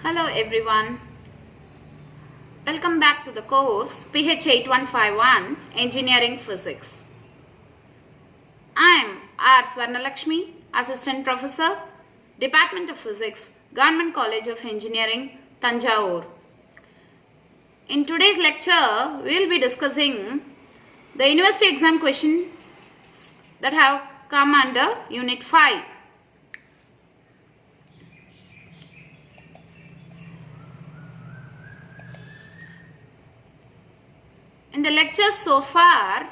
Hello everyone. Welcome back to the course PH 8151 Engineering Physics. I am R. Swarnalakshmi, Assistant Professor, Department of Physics, Government College of Engineering, Tanjavur. In today's lecture, we will be discussing the university exam questions that have come under Unit 5. In the lectures so far,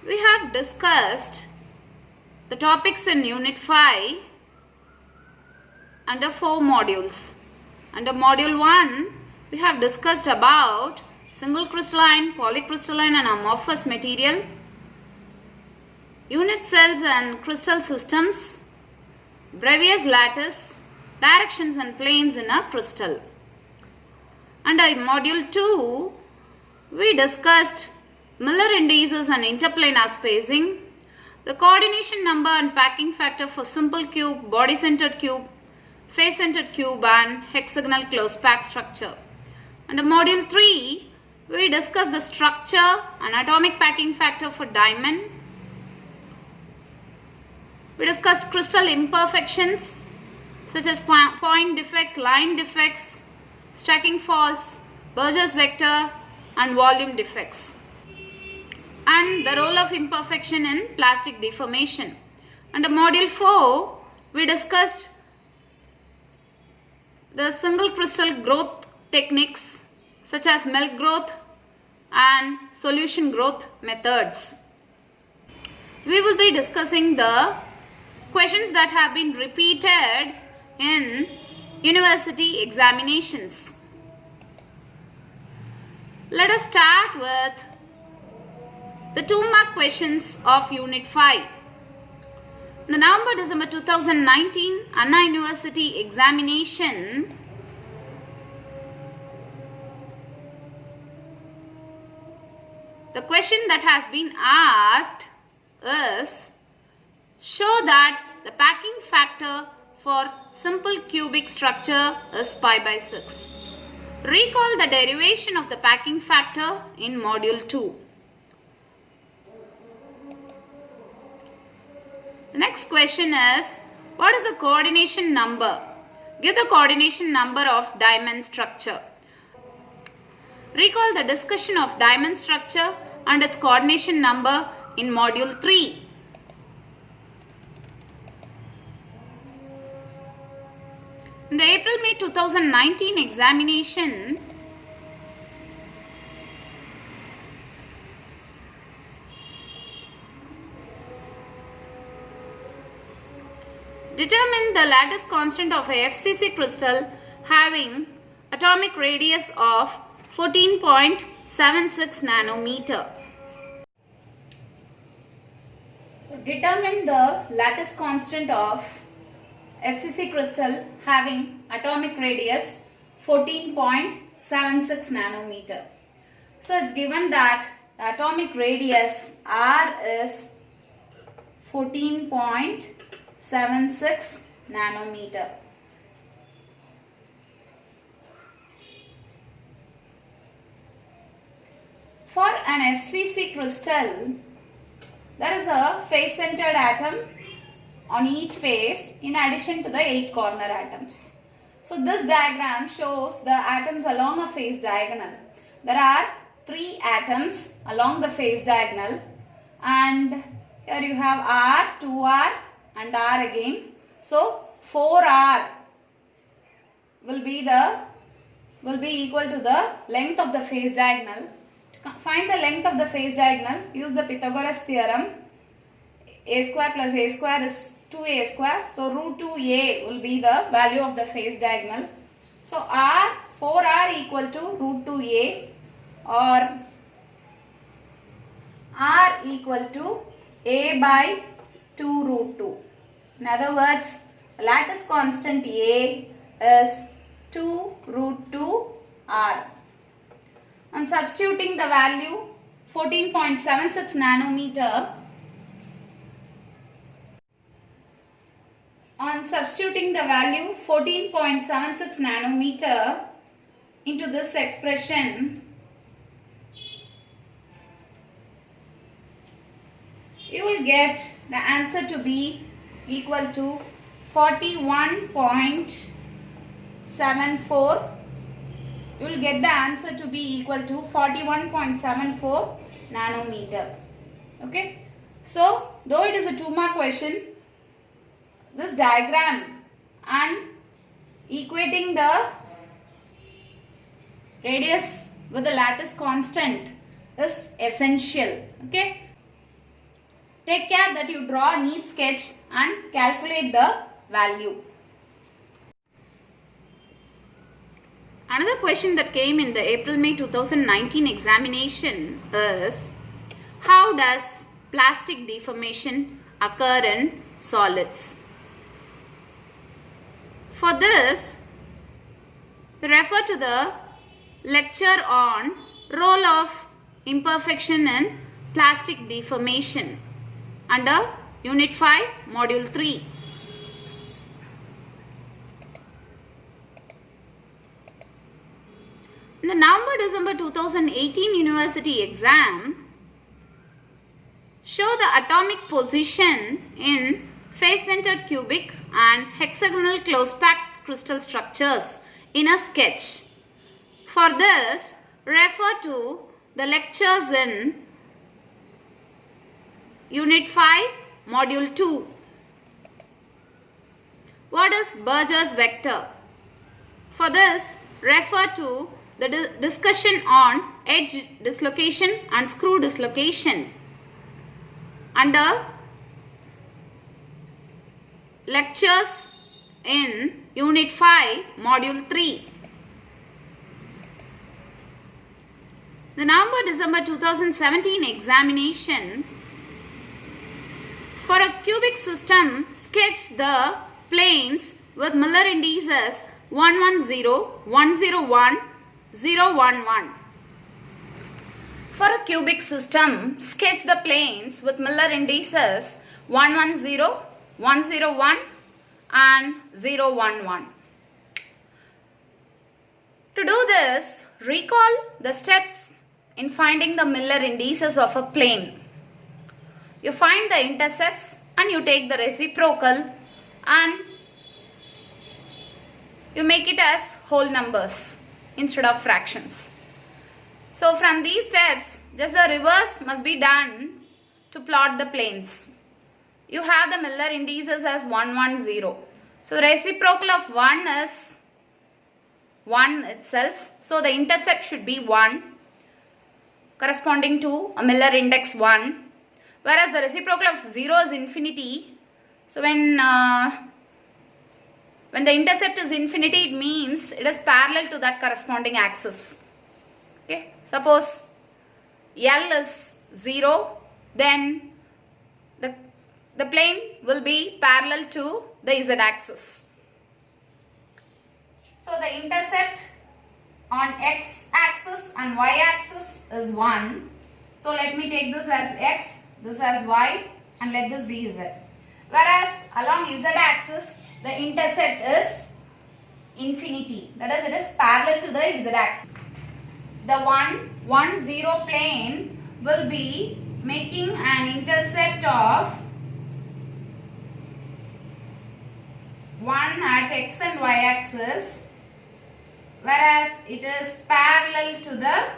we have discussed the topics in Unit 5 under 4 modules. Under Module 1, we have discussed about single crystalline, polycrystalline and amorphous material, unit cells and crystal systems, Bravier's lattice, directions and planes in a crystal. Under Module 2, we discussed Miller indices and interplanar spacing, the coordination number and packing factor for simple cube, body-centered cube, face-centered cube and hexagonal close-packed structure. Under Module 3, we discussed the structure and atomic packing factor for diamond. We discussed crystal imperfections such as point defects, line defects, stacking faults, Burgers vector and volume defects, and the role of imperfection in plastic deformation. Under Module 4, we discussed the single crystal growth techniques such as milk growth and solution growth methods. We will be discussing the questions that have been repeated in university examinations. Let us start with the 2-mark questions of Unit 5. In the November-December 2019 Anna University examination, the question that has been asked is, show that the packing factor for simple cubic structure is pi by 6. Recall the derivation of the packing factor in Module 2. The next question is, what is the coordination number? Give the coordination number of diamond structure. Recall the discussion of diamond structure and its coordination number in Module 3. In the April-May 2019 examination, determine the lattice constant of a FCC crystal having atomic radius of 14.76 nanometer. So determine the lattice constant of FCC crystal having atomic radius 14.76 nanometer. So it's given that the atomic radius R is 14.76 nanometer. For an FCC crystal, there is a face-centered atom on each face in addition to the 8 corner atoms. So this diagram shows the atoms along a phase diagonal. There are 3 atoms along the phase diagonal, and here you have R, 2R and R again. So 4R will be equal to the length of the phase diagonal. To find the length of the phase diagonal, use the Pythagoras theorem. A square plus A square is 2A square. So root 2A will be the value of the phase diagonal. So 4R equal to root 2A, or R equal to A by 2 root 2. In other words, lattice constant A is 2 root 2 R. On substituting the value 14.76 nanometer, on substituting the value 14.76 nanometer into this expression, you will get the answer to be equal to 41.74. You will get the answer to be equal to 41.74 nanometer. Okay. So, though it is a 2-mark question, this diagram and equating the radius with the lattice constant is essential. Okay. Take care that you draw a neat sketch and calculate the value. Another question that came in the April-May 2019 examination is, how does plastic deformation occur in solids? For this, refer to the lecture on role of imperfection in plastic deformation under Unit 5, Module 3. In the November-December 2018 university exam, show the atomic position in face-centered cubic and hexagonal close-packed crystal structures in a sketch. For this, refer to the lectures in Unit 5, Module 2. What is Berger's vector? For this, refer to the discussion on edge dislocation and screw dislocation under lectures in Unit 5, Module 3. The November-December 2017 examination, for a cubic system, sketch the planes with Miller indices 110, 101, 011. For a cubic system, sketch the planes with Miller indices 110, 101 and 011. To do this, recall the steps in finding the Miller indices of a plane. You find the intercepts and you take the reciprocal and you make it as whole numbers instead of fractions. So from these steps, just the reverse must be done to plot the planes. You have the Miller indices as 110. So reciprocal of 1 is 1 itself. So the intercept should be 1 corresponding to a Miller index 1. Whereas the reciprocal of 0 is infinity. So when the intercept is infinity, it means it is parallel to that corresponding axis. Okay. Suppose L is 0, then the plane will be parallel to the Z axis. So the intercept on X axis and Y axis is 1. So let me take this as X, this as Y, and let this be Z. Whereas along Z axis, the intercept is infinity. That is, it is parallel to the Z axis. The 1, 0 plane will be making an intercept of 1 at X and Y axis, whereas it is parallel to the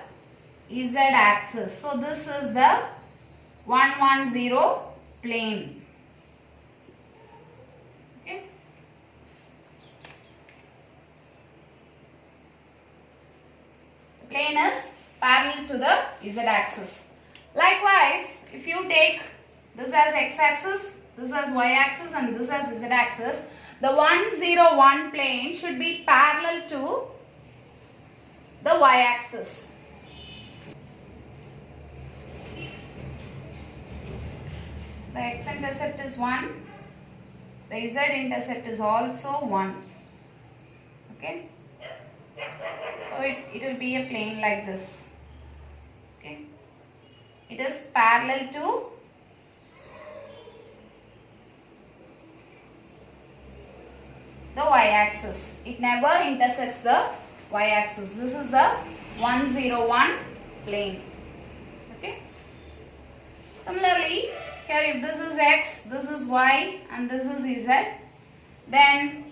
Z axis. So this is the 110 plane. Okay. The plane is parallel to the Z axis. Likewise, if you take this as X axis, this as Y axis and this as Z axis, the 101 plane should be parallel to the Y axis. The X intercept is 1, the Z intercept is also 1. Okay. So it will be a plane like this. Okay. It is parallel to the y-axis. It never intercepts the y-axis. This is the 101 plane. Okay. Similarly, here if this is x, this is y and this is z, then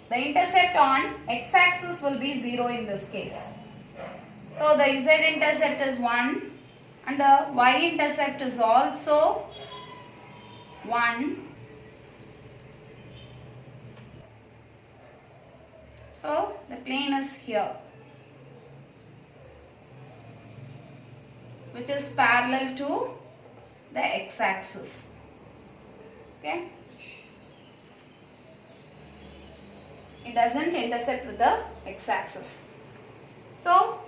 the intercept on x-axis will be 0 in this case. So the z-intercept is 1 and the y-intercept is also 1. So the plane is here, which is parallel to the x-axis. Okay. It doesn't intercept with the x-axis. So,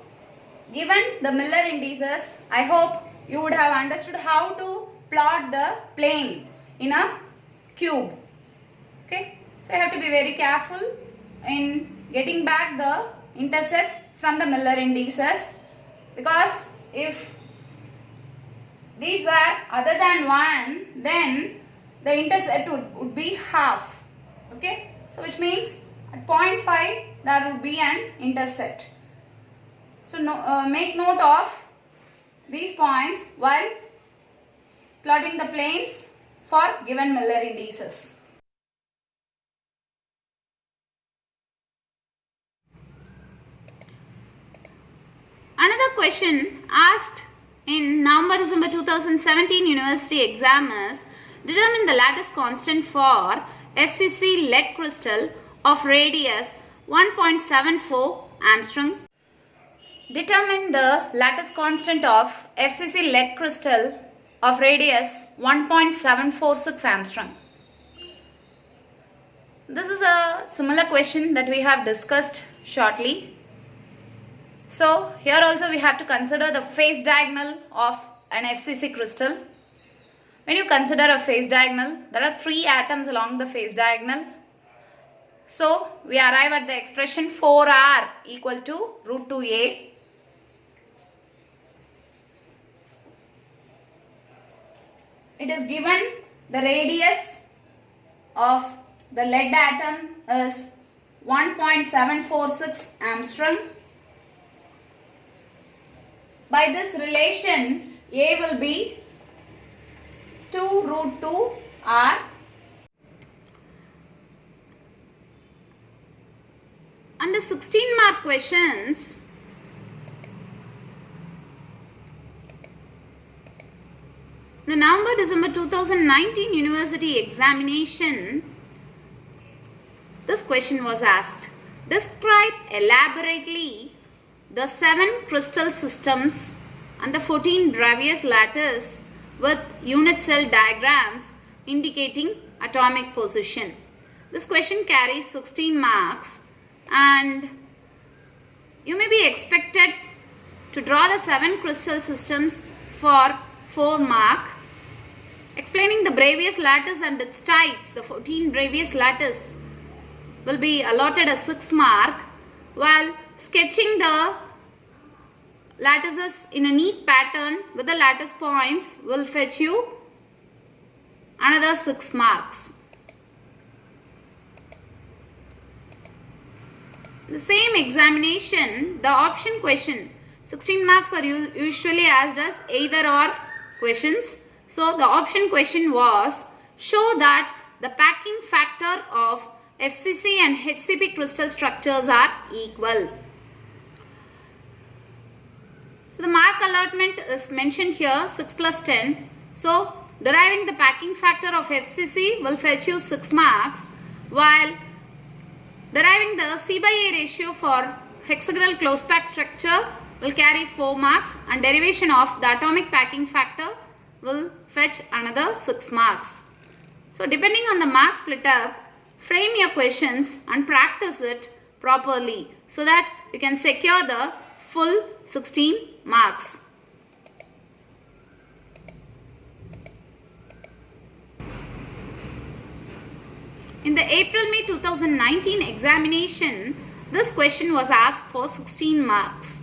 given the Miller indices, I hope you would have understood how to plot the plane in a cube. Okay. So, you have to be very careful in getting back the intercepts from the Miller indices, because if these were other than 1, then the intercept would be half. Okay. So, which means at 0.5 there would be an intercept. So, make note of these points while plotting the planes for given Miller indices. Another question asked in November-December 2017 University exam is: determine the lattice constant for FCC lead crystal of radius 1.74 Armstrong. Determine the lattice constant of FCC lead crystal of radius 1.746 Armstrong. This is a similar question that we have discussed shortly. So here also we have to consider the phase diagonal of an FCC crystal. When you consider a phase diagonal, there are 3 atoms along the phase diagonal. So we arrive at the expression 4R equal to root 2A. It is given the radius of the lead atom is 1.746 Armstrong. By this relation, A will be 2 root 2 R. Under 16 mark questions, the November-December 2019 University examination, this question was asked: describe elaborately the 7 crystal systems and the 14 Bravais lattice with unit cell diagrams indicating atomic position. This question carries 16 marks and you may be expected to draw the 7 crystal systems for 4 mark. Explaining the Bravais lattice and its types, the 14 Bravais lattice will be allotted a 6 mark, while sketching the lattices in a neat pattern with the lattice points will fetch you another 6 marks. The same examination, the option question, 16 marks are usually asked as either or questions. So the option question was: show that the packing factor of FCC and HCP crystal structures are equal. So the mark allotment is mentioned here, 6 plus 10. So deriving the packing factor of FCC will fetch you 6 marks, while deriving the C by A ratio for hexagonal close pack structure will carry 4 marks, and derivation of the atomic packing factor will fetch another 6 marks. So depending on the mark split up, frame your questions and practice it properly so that you can secure the full 16 marks. In the April-May 2019 examination, this question was asked for 16 marks.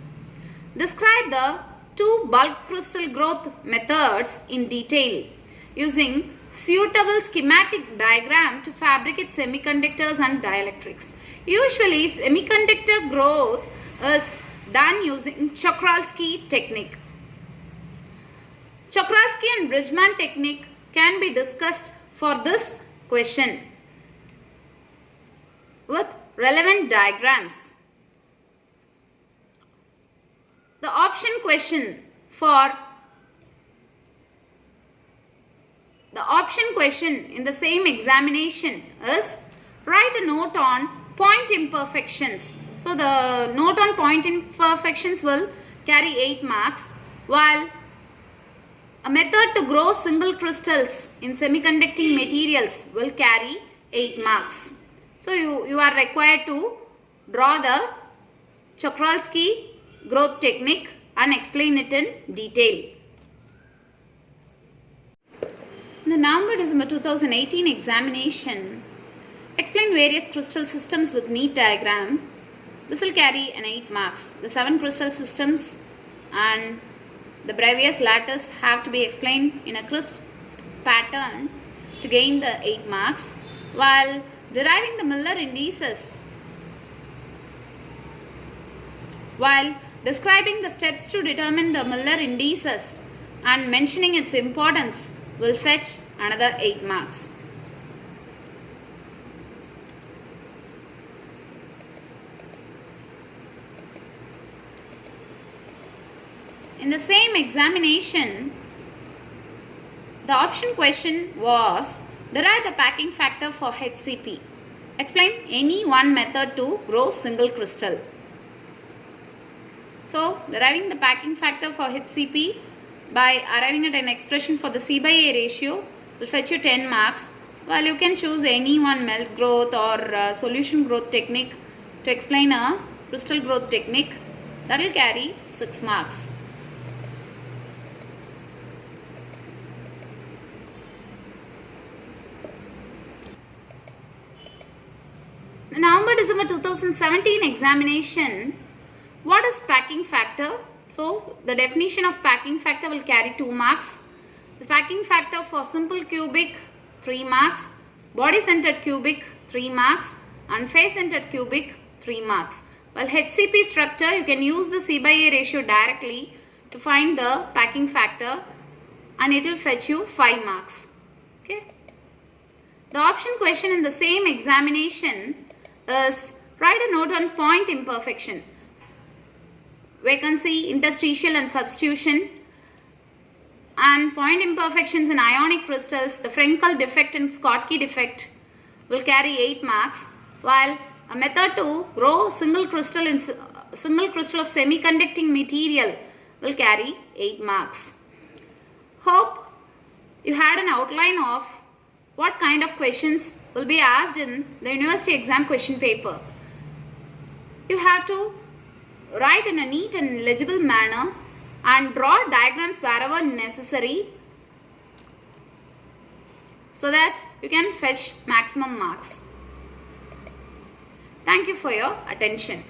Describe the 2 bulk crystal growth methods in detail using suitable schematic diagram to fabricate semiconductors and dielectrics. Usually, semiconductor growth is done using Czochralski technique. Czochralski and Bridgman technique can be discussed for this question with relevant diagrams. The option question in the same examination is write a note on point imperfections. So the note on point imperfections will carry 8 marks, while a method to grow single crystals in semiconducting materials will carry 8 marks. So you are required to draw the Czochralski growth technique and explain it in detail. In the November-December 2018 examination, explain various crystal systems with neat diagram. This will carry an 8 marks. The 7 crystal systems and the Bravais lattice have to be explained in a crisp pattern to gain the 8 marks, while deriving the Miller indices, while describing the steps to determine the Miller indices and mentioning its importance will fetch another 8 marks. In the same examination, the option question was derive the packing factor for HCP. Explain any one method to grow single crystal. So, deriving the packing factor for HCP by arriving at an expression for the C/A ratio will fetch you 10 marks, while you can choose any one melt growth or solution growth technique to explain a crystal growth technique, that will carry 6 marks. The November-December 2017 examination, what is packing factor? So, the definition of packing factor will carry 2 marks. The packing factor for simple cubic 3 marks, body centered cubic 3 marks and face centered cubic 3 marks. While HCP structure, you can use the C/A ratio directly to find the packing factor and it will fetch you 5 marks. Okay. The option question in the same examination is write a note on point imperfection, vacancy, interstitial and substitution, and point imperfections in ionic crystals. The Frenkel defect and Schottky defect will carry 8 marks, while a method to grow single crystal of semiconducting material will carry 8 marks. Hope you had an outline of what kind of questions will be asked in the university exam question paper. You have to write in a neat and legible manner and draw diagrams wherever necessary so that you can fetch maximum marks. Thank you for your attention.